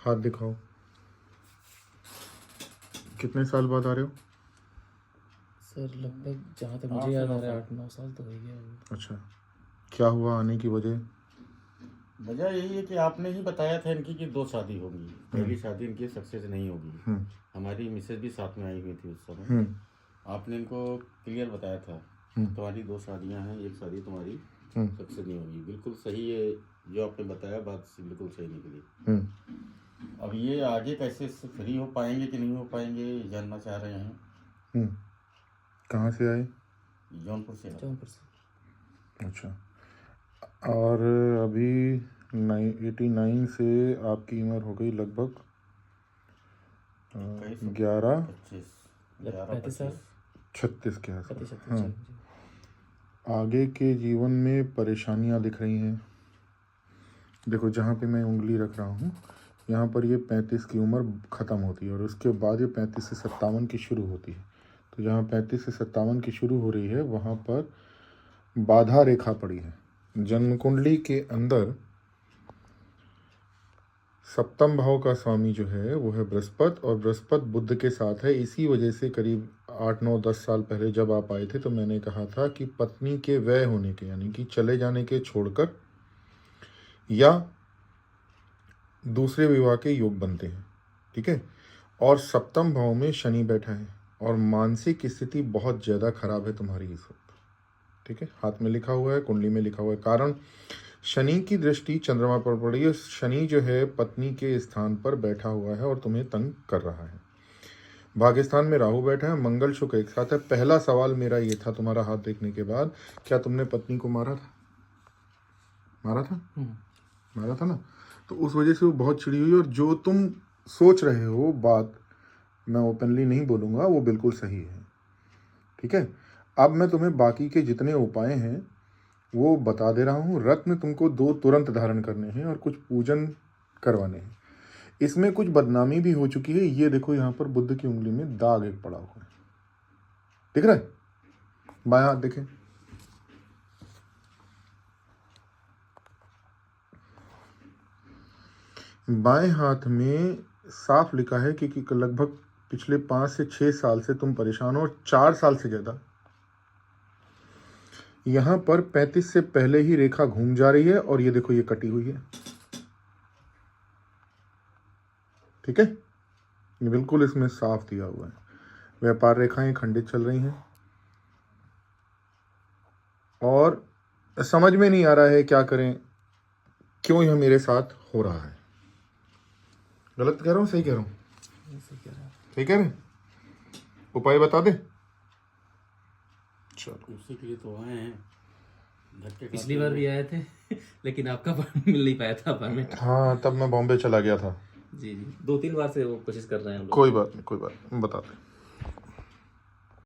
हाथ दिखाओ। कितने साल बाद आ रहे हो? सर लगभग जहाँ तक मुझे याद आ रहा है 8-9 साल तो हो ही गया होगा। अच्छा, क्या हुआ आने की वजह? वजह यही है कि आपने ही बताया था इनकी कि 2 शादी होगी, पहली शादी इनकी सक्सेस नहीं होगी। हमारी मिसेज भी साथ में आई हुई थी उस समय। आपने इनको क्लियर बताया था तुम्हारी 2 शादियां हैं, एक शादी तुम्हारी सक्सेस नहीं होगी। बिल्कुल सही है जो आपने बताया, बात बिल्कुल सही निकली। अब ये आगे कैसे फ्री हो पाएंगे कि नहीं हो पाएंगे जानना चाह रहे हैं। कहाँ से आए? जौनपुर से। जौनपुर से। अच्छा, और अभी 89 से आपकी उम्र हो गई लगभग 11 35 साल 36 के आसपास। 36 हाँ, आगे के जीवन में परेशानियां दिख रही हैं। देखो जहाँ पे मैं उंगली रख रहा हूँ यहाँ पर ये 35 की उम्र ख़त्म होती है और उसके बाद ये 35 से 57 की शुरू होती है। तो जहाँ 35 से 57 की शुरू हो रही है वहाँ पर बाधा रेखा पड़ी है। जन्म कुंडली के अंदर सप्तम भाव का स्वामी जो है वो है बृहस्पति, और बृहस्पति बुध के साथ है। इसी वजह से करीब 8-9-10 साल पहले जब आप आए थे तो मैंने कहा था कि पत्नी के व्यय होने के, यानी कि चले जाने के, छोड़कर या दूसरे विवाह के योग बनते हैं। ठीक है, और सप्तम भाव में शनि बैठा है और मानसिक स्थिति बहुत ज़्यादा खराब है तुम्हारी इस वक्त। ठीक है, हाथ में लिखा हुआ है, कुंडली में लिखा हुआ है। कारण शनि की दृष्टि चंद्रमा पर पड़ी है। शनि जो है पत्नी के स्थान पर बैठा हुआ है और तुम्हें तंग कर रहा है। भाग्यस्थान में राहु बैठा है, मंगल शुक्र एक साथ है। पहला सवाल मेरा ये था तुम्हारा हाथ देखने के बाद, क्या तुमने पत्नी को मारा था? मारा था? मारा था ना? तो उस वजह से वो बहुत चिड़ी हुई, और जो तुम सोच रहे हो बात, मैं ओपनली नहीं बोलूँगा, वो बिल्कुल सही है। ठीक है, अब मैं तुम्हें बाकी के जितने उपाय हैं वो बता दे रहा हूँ। रत्न तुमको 2 तुरंत धारण करने हैं और कुछ पूजन करवाने हैं। इसमें कुछ बदनामी भी हो चुकी है। ये देखो यहाँ पर बुद्ध की उंगली में दाग एक पड़ा हुआ है, दिख रहा है? बायां हाथ देखें। बाएं हाथ में साफ लिखा है कि लगभग पिछले 5 से 6 साल से तुम परेशान हो, और 4 साल से ज्यादा। यहां पर 35 से पहले ही रेखा घूम जा रही है, और ये देखो ये कटी हुई है। ठीक है, ये बिल्कुल इसमें साफ दिया हुआ है। व्यापार रेखाएं खंडित चल रही हैं और समझ में नहीं आ रहा है क्या करें, क्यों यह मेरे साथ हो रहा है। गलत कह रहा हूँ, सही कह रहा हूँ? सही कह रहे हैं? उपाय बता दे। चलो, उसी के लिए तो आए हैं। पिछली बार भी आए थे लेकिन आपका मिल नहीं पाया था परमिट। हाँ, तब मैं बॉम्बे चला गया था। जी 2-3 बार से वो कोशिश कर रहे हैं हम लोग। कोई बात नहीं, कोई बात नहीं, बता दे।